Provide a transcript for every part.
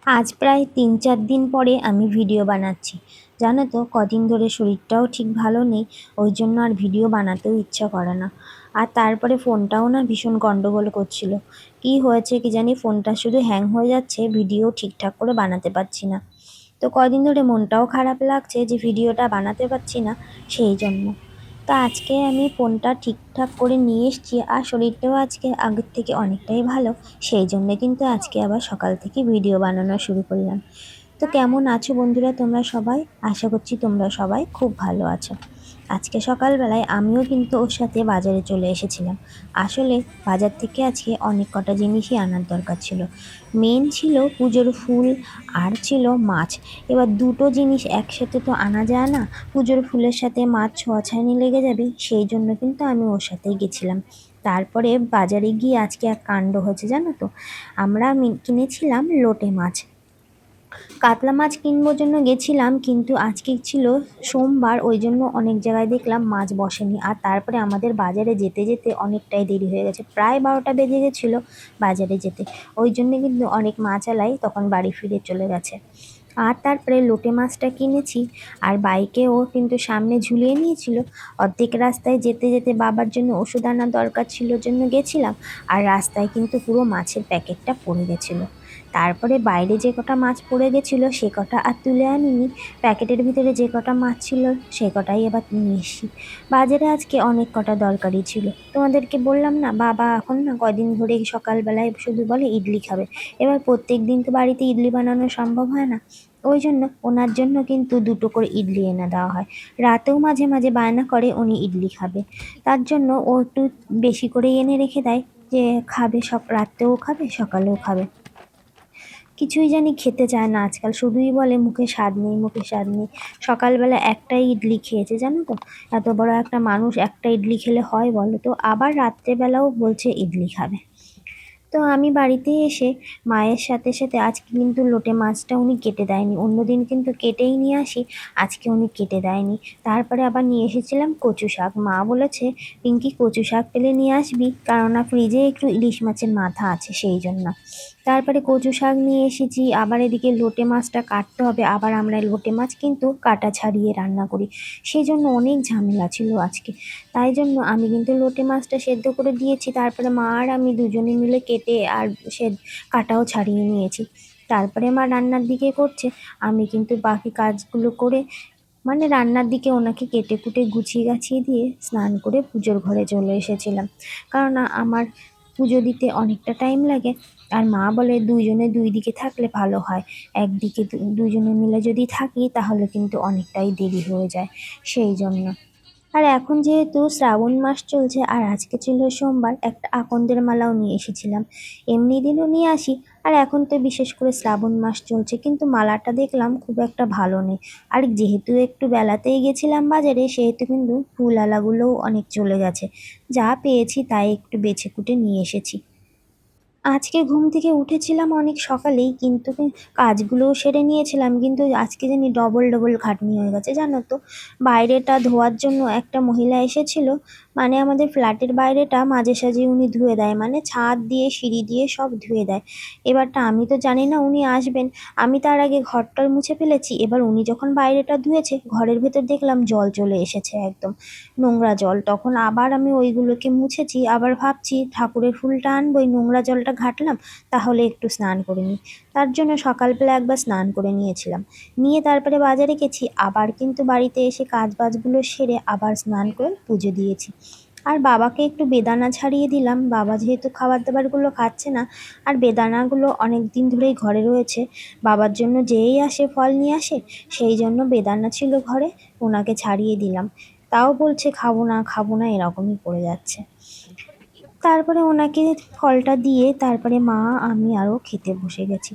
আজ প্রায় ৩-৪ দিন পরে আমি ভিডিও বানাচ্ছি। জানো তো কদিন ধরে শরীরটাও ঠিক ভালো নেই, ওই জন্য আর ভিডিও বানাতেও ইচ্ছা করে না। আর তারপরে ফোনটাও না ভীষণ গন্ডগোল করছিল। কি হয়েছে কি জানি, ফোনটা শুধু হ্যাং হয়ে যাচ্ছে, ভিডিও ঠিকঠাক করে বানাতে পারছি না। তো কদিন ধরে মনটাও খারাপ লাগছে যে ভিডিওটা বানাতে পারছি না, সেই জন্য। তো আজকে আমি ফোনটা ঠিকঠাক করে নিয়ে এসেছি, আর শরীরটাও আজকে আগের থেকে অনেকটাই ভালো। সেই জন্যে কিন্তু আজকে আবার সকাল থেকে ভিডিও বানানো শুরু করলাম। তো কেমন আছো বন্ধুরা তোমরা সবাই? আশা করছি তোমরা সবাই খুব ভালো আছো। আজকে সকালবেলায় আমিও কিন্তু ওর সাথে বাজারে চলে এসেছিলাম। আসলে বাজার থেকে আজকে অনেক কটা জিনিসই আনার দরকার ছিল। মেন ছিল পুজোর ফুল, আর ছিল মাছ। এবার দুটো জিনিস একসাথে তো আনা যায় না, পুজোর ফুলের সাথে মাছ ছোঁয়াছানি লেগে যাবে, সেই জন্য কিন্তু আমি ওর সাথেই গেছিলাম। তারপরে বাজারে গিয়ে আজকে এক কাণ্ড হয়েছে জানো তো। আমরা কিনেছিলাম লোটে মাছ। কাতলা মাছ কিনবো জন্য গেছিলাম, কিন্তু আজকে ছিল সোমবার, ওই জন্য অনেক জায়গায় দেখলাম মাছ বসেনি। আর তারপরে আমাদের বাজারে যেতে যেতে অনেকটাই দেরি হয়ে গেছে, প্রায় 12টা বেজে গেছিলো বাজারে যেতে। ওই জন্য কিন্তু অনেক মাছওয়ালাই তখন বাড়ি ফিরে চলে গেছে। আর তারপরে লোটে মাছটা কিনেছি, আর বাইকেও কিন্তু সামনে ঝুলিয়ে নিয়েছিল। অর্ধেক রাস্তায় যেতে যেতে বাবার জন্য ওষুধ আনার দরকার ছিল জন্য গেছিলাম, আর রাস্তায় কিন্তু পুরো মাছের প্যাকেটটা পড়ে গেছিলো। তারপরে বাইরে যে কটা মাছ পড়ে গেছিলো সে কটা আর তুলে আনিনি, প্যাকেটের ভিতরে যে কটা মাছ ছিল সে কটাই এবার নিয়ে এসেছি। বাজারে আজকে অনেক কটা দরকারি ছিল, তোমাদেরকে বললাম না বাবা এখন না কদিন ধরে সকালবেলায় শুধু বলে ইডলি খাবে। এবার প্রত্যেক দিন তো বাড়িতে ইডলি বানানো সম্ভব হয় না, ওই জন্য ওনার জন্য কিন্তু দুটো করে ইডলি এনে দেওয়া হয়। রাতেও মাঝে মাঝে বায়না করে উনি ইডলি খাবে, তার জন্য ও একটু বেশি করে এনে রেখে দেয়, যে খাবে, রাতেও খাবে সকালেও খাবে। কিছুই জানি খেতে চায় না আজকাল, শুধুই বলে মুখে স্বাদ নেই, মুখে স্বাদ নেই। সকালবেলা একটাই ইডলি খেয়েছে জানো তো। এত বড় একটা মানুষ একটা ইডলি খেলে হয় বলো তো, আবার রাত্রেবেলাও বলছে ইডলি খাবে। তো আমি বাড়িতে এসে মায়ের সাথে সাথে আজকে কিন্তু লোটে মাছটা উনি কেটে দেয়নি, অন্যদিন কিন্তু কেটেই নিয়ে আসি, আজকে উনি কেটে দেয়নি। তারপরে আবার নিয়ে এসেছিলাম কচু শাক, মা বলেছে পিঙ্কি কচু শাক পেলে নিয়ে আসবি, কেননা ফ্রিজে একটু ইলিশ মাছের মাথা আছে সেই জন্য। তারপরে কচু শাক নিয়ে এসেছি, আবার এদিকে লোটে মাছটা কাটতে হবে, আবার আমরা লোটে মাছ কিন্তু কাটা ছাড়িয়ে রান্না করি, সেই জন্য অনেক ঝামেলা ছিল আজকে। তাই জন্য আমি কিন্তু লোটে মাছটা সেদ্ধ করে দিয়েছি, তারপরে মা আর আমি দুজনে মিলে কেটে আর সে কাটাও ছাড়িয়ে নিয়েছি। তারপরে মা রান্নার দিকে করছে, আমি কিন্তু বাকি কাজগুলো করে, মানে রান্নার দিকে ওনাকে কেটে কুটে গুছিয়ে গাছিয়ে দিয়ে স্নান করে পুজোর ঘরে চলে এসেছিলাম। কারণ আমার পুজো দিতে অনেকটা টাইম লাগে, আর মা বলে দুইজনে দুই দিকে থাকলে ভালো হয়, একদিকে দুজনে মিলে যদি থাকি তাহলে কিন্তু অনেকটাই দেরি হয়ে যায়, সেই জন্য। আর এখন যেহেতু শ্রাবণ মাস চলছে, আর আজকে ছিল সোমবার, একটা আকন্দের মালাও নিয়ে এসেছিলাম। এমনি দিনও নিয়ে আসি, আর এখন তো বিশেষ করে শ্রাবণ মাস চলছে, কিন্তু মালাটা দেখলাম খুব একটা ভালো নেই। আর যেহেতু একটু বেলাতেই গেছিলাম বাজারে, সেহেতু কিন্তু ফুলওয়ালাগুলোও অনেক চলে গেছে। যা পেয়েছি তাই একটু বেছে কুটে নিয়ে এসেছি। আজকে ঘুম থেকে উঠেছিলাম অনেক সকালেই, কিন্তু কাজগুলোও সেরে নিয়েছিলাম, কিন্তু আজকে জানি ডবল ডবল খাটনি হয়ে গেছে জানো তো। বাইরেটা ধোয়ার জন্য একটা মহিলা এসেছিল, মানে আমাদের ফ্ল্যাটের বাইরেটা মাঝে সাঝে উনি ধুয়ে দেয়, মানে ছাদ দিয়ে সিঁড়ি দিয়ে সব ধুয়ে দেয়। এবারটা আমি তো জানি না উনি আসবেন, আমি তার আগে ঘরটা মুছে ফেলেছি। এবার উনি যখন বাইরেটা ধুয়েছে, ঘরের ভেতর দেখলাম জল চলে এসেছে, একদম নোংরা জল। তখন আবার আমি ওইগুলোকে মুছেছি, আবার ভাবছি ঠাকুরের ফুলটা আনবো, ওই নোংরা জলটা ঘাটলাম, তাহলে একটু স্নান করে নিই। তার জন্য সকালবেলা একবার স্নান করে নিয়েছিলাম, নিয়ে তারপরে বাজারে গেছি, আবার কিন্তু বাড়িতে এসে কাজ বাজগুলো সেরে আবার স্নান করে পুজো দিয়েছি। আর বাবাকে একটু বেদানা ছাড়িয়ে দিলাম, বাবা যেহেতু খাবার দাবারগুলো খাচ্ছে না, আর বেদানাগুলো অনেক দিন ধরেই ঘরে রয়েছে, বাবার জন্য যেই আসে ফল নিয়ে আসে, সেই জন্য বেদানা ছিল ঘরে, ওনাকে ছাড়িয়ে দিলাম। তাও বলছে খাবো না খাবো না, এরকমই করে যাচ্ছে। তারপরে ওনাকে ফলটা দিয়ে তারপরে মা আমি আরও খেতে বসে গেছি,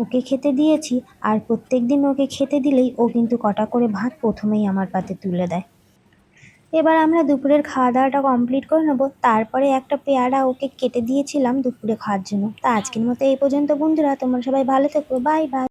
ওকে খেতে দিয়েছি। আর প্রত্যেক দিন ওকে খেতে দিলেই ও কিন্তু কটা করে ভাত প্রথমেই আমার পাতে তুলে দেয়। এবার আমরা দুপুরের খাওয়া দাওয়াটা কমপ্লিট করে নেবো, তারপরে একটা পেয়ারা ওকে কেটে দিয়েছিলাম দুপুরে খাওয়ার জন্য। তা আজকের মতো এই পর্যন্ত বন্ধুরা, তোমরা সবাই ভালো থেকো, বাই বাই।